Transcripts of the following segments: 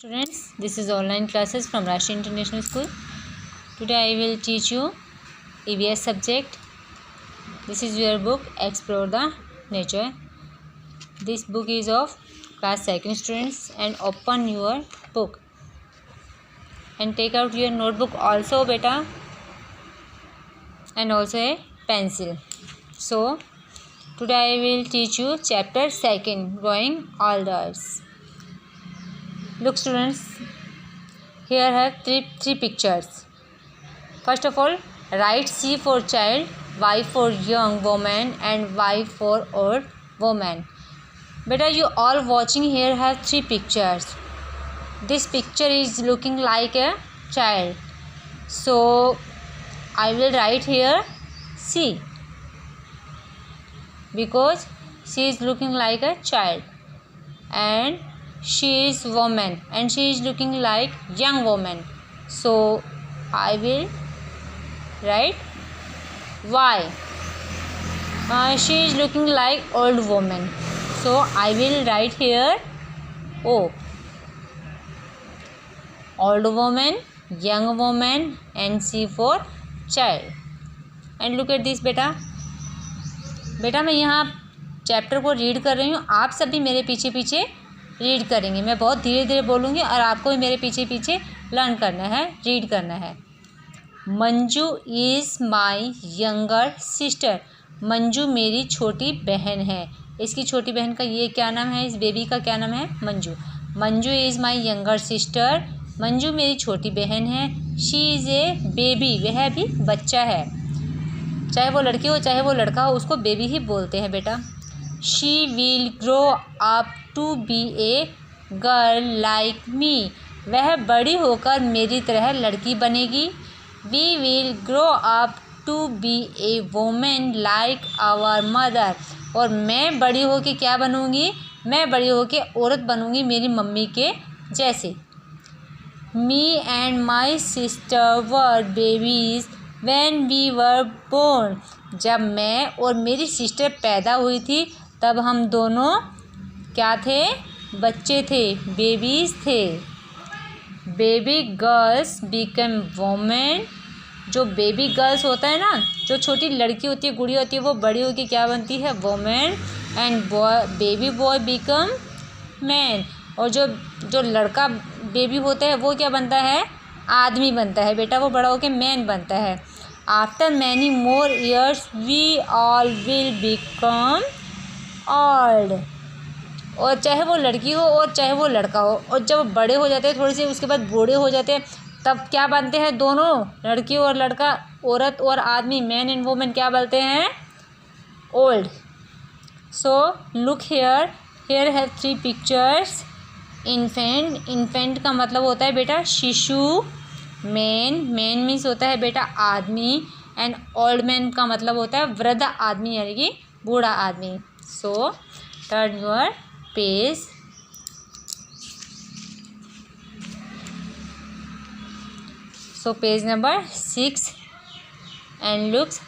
Students, this is online classes from Rashi International School. Today I will teach you EVS subject. This is your book Explore the Nature. This book is of class 2nd students, and open your book and take out your notebook also beta, and also a pencil. So today I will teach you chapter 2nd, growing alders. Look students, here I have three pictures. First of all, write C for child, Y for young woman, and Y for old woman. Beta, you all watching here have three pictures. This picture is looking like a child, so I will write here C because she is looking like a child, and she is woman and she is looking like young woman, so I will write Y. She is looking like old woman, so I will write here O. Old woman, young woman, and C for child. And look at this बेटा मैं यहाँ chapter को read कर रही हूँ, आप सभी मेरे पीछे पीछे रीड करेंगे. मैं बहुत धीरे धीरे बोलूँगी और आपको भी मेरे पीछे पीछे लर्न करना है, रीड करना है. Manju is my younger sister. Manju मेरी छोटी बहन है. इसकी छोटी बहन का ये क्या नाम है, इस बेबी का क्या नाम है, Manju. Manju is my younger sister. Manju मेरी छोटी बहन है. शी इज़ ए बेबी, वह भी बच्चा है. चाहे वो लड़की हो चाहे वो लड़का हो, उसको बेबी ही बोलते हैं बेटा. She will grow up to be a girl like me. वह बड़ी होकर मेरी तरह लड़की बनेगी. We will grow up to be a women like our mother. और मैं बड़ी होकर क्या बनूँगी, मैं बड़ी होकर औरत बनूँगी मेरी मम्मी के जैसे. Me and my sister were babies when we were born. जब मैं और मेरी सिस्टर पैदा हुई थी तब हम दोनों क्या थे, बच्चे थे, बेबीज थे. Baby girls become women. जो बेबी गर्ल्स होता है ना, जो छोटी लड़की होती है, गुड़िया होती है, वो बड़ी होकर क्या बनती है, women. And baby boy become man. और जो लड़का बेबी होता है वो क्या बनता है, आदमी बनता है बेटा, वो बड़ा होकर मैन बनता है. After many more years we all will become old. और चाहे वो लड़की हो और चाहे वो लड़का हो, और जब बड़े हो जाते हैं थोड़े से, उसके बाद बूढ़े हो जाते हैं, तब क्या बनते हैं, दोनों लड़की और लड़का, औरत और आदमी, मैन एंड वुमेन क्या बोलते हैं, old. So look here have three pictures. Infant, infant का मतलब होता है बेटा शिशु. मैन मीन्स होता है बेटा आदमी. एंड ओल्ड मैन का मतलब होता है वृद्ध आदमी, यानी कि बूढ़ा आदमी. सो turn your page. So page number 6 and looks.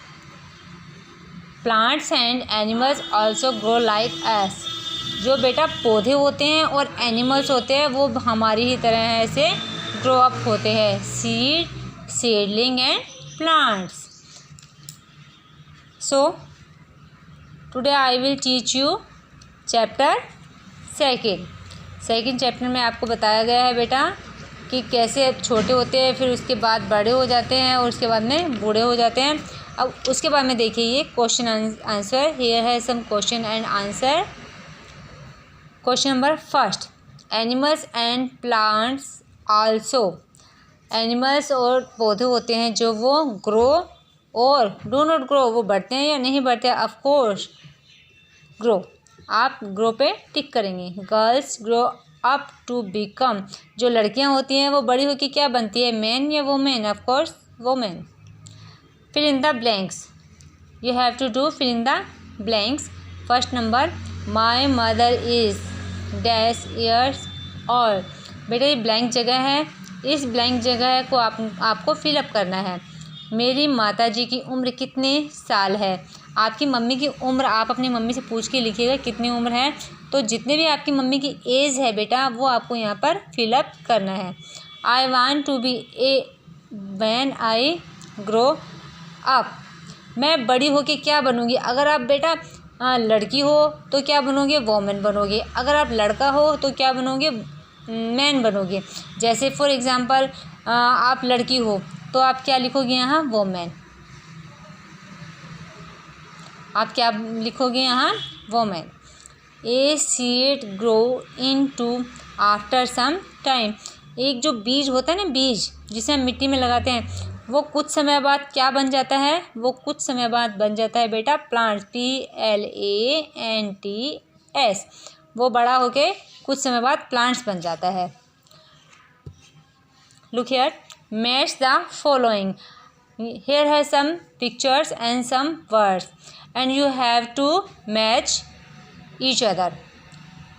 Plants and animals also grow like us. जो बेटा पौधे होते हैं और एनिमल्स होते हैं वो हमारी ही तरह ऐसे ग्रो अप होते हैं. Seed, seedling and plants. So today I will teach you chapter 2. Second chapter में आपको बताया गया है बेटा कि कैसे छोटे होते हैं, फिर उसके बाद बड़े हो जाते हैं, और उसके बाद में बूढ़े हो जाते हैं. अब उसके बाद में देखिए ये क्वेश्चन आंसर. हियर है some question and answer. Question number first, animals and plants also. Animals और पौधे होते हैं जो वो ग्रो और डू नॉट ग्रो, वो बढ़ते हैं या नहीं बढ़ते, ऑफ कोर्स ग्रो. आप ग्रो पे टिक करेंगे. Girls grow up to become. जो लड़कियां होती हैं वो बड़ी होकर क्या बनती है, मैन या women, of course women. Fill in the blanks. You have to do fill in the blanks. First number, my mother is dash years old. बेटा ये ब्लैंक जगह है, इस ब्लैंक जगह को आपको फिलअप करना है. मेरी माताजी की उम्र कितने साल है. आपकी मम्मी की उम्र आप अपनी मम्मी से पूछ के लिखिएगा कितनी उम्र है। तो जितने भी आपकी मम्मी की एज है बेटा वो आपको यहाँ पर फिलअप करना है। I want to be a when I grow up. मैं बड़ी होके क्या बनूँगी। अगर आप बेटा लड़की हो तो क्या बनोगे, वोमेन बनोगे। अगर आप लड़का हो तो क्या बनोगे, मैन बनोगे। जैसे फॉर एग्ज़ाम्पल आप लड़की हो तो आप क्या लिखोगे यहाँ, वोमेन। आप क्या लिखोगे यहाँ, women. A seed grow into after some time. एक जो बीज होता है ना, बीज जिसे हम मिट्टी में लगाते हैं, वो कुछ समय बाद क्या बन जाता है, वो कुछ समय बाद बन जाता है बेटा प्लांट, PLANTS। वो बड़ा होके कुछ समय बाद प्लांट्स बन जाता है। Look here, match the following. Here है some pictures and some words and you have to match each other.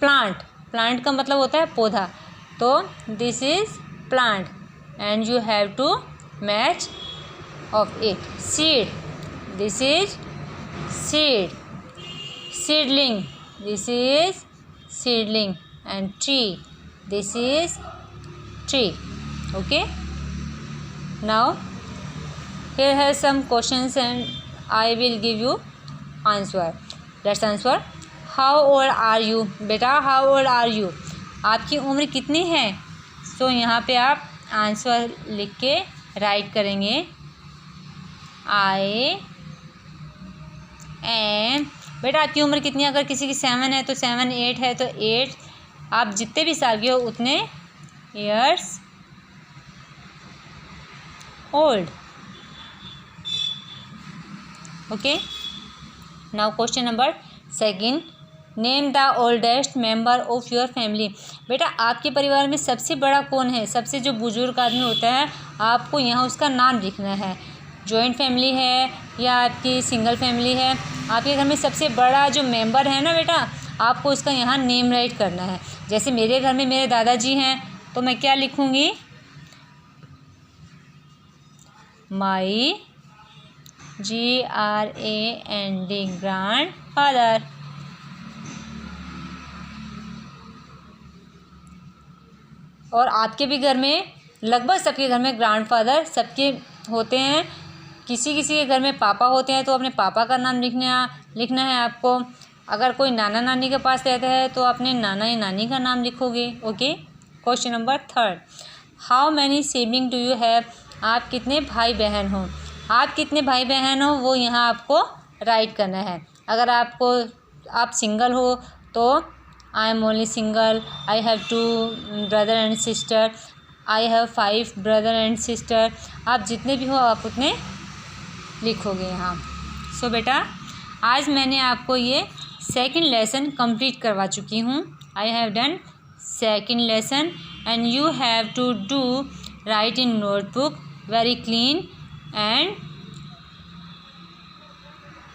Plant, plant का मतलब होता है पौधा, तो this is plant and you have to match of it. Seed, this is seed. Seedling, this is seedling and tree, this is tree. Okay, now here are some questions and I will give you answer. Let's answer. How old are you? बेटा how old are you? आपकी उम्र कितनी है। So यहाँ पे आप answer लिख के राइट करेंगे। I am, बेटा आपकी उम्र कितनी है। अगर किसी की 7 है तो 7, 8 है तो 8। आप जितने भी साल के हो उतने years old. Okay, now question number 2, name the oldest member of your family. बेटा आपके परिवार में सबसे बड़ा कौन है, सबसे जो बुजुर्ग आदमी होता है, आपको यहाँ उसका नाम लिखना है। जॉइंट फैमिली है या आपकी सिंगल फैमिली है, आपके घर में सबसे बड़ा जो मेंबर है ना बेटा, आपको उसका यहाँ नेम राइट करना है। जैसे मेरे घर में मेरे दादाजी हैं तो मैं क्या लिखूँगी, माई GRAND ग्रैंड फादर। और आपके भी घर में, लगभग सबके घर में ग्रैंड फादर सबके होते हैं। किसी किसी के घर में पापा होते हैं तो अपने पापा का नाम लिखना है आपको। अगर कोई नाना नानी के पास रहता है तो अपने नाना या नानी का नाम लिखोगे। Okay, question number 3, how many sibling do you have. आप कितने भाई बहन हो। आप कितने भाई बहन हो वो यहाँ आपको राइट करना है। अगर आप सिंगल हो तो I am only single, I have 2 brother and sister, I have 5 brother and sister. आप जितने भी हो आप उतने लिखोगे यहाँ। सो बेटा आज मैंने आपको ये 2nd लेसन कंप्लीट करवा चुकी हूँ। I have done 2nd lesson and you have to do write in notebook very clean and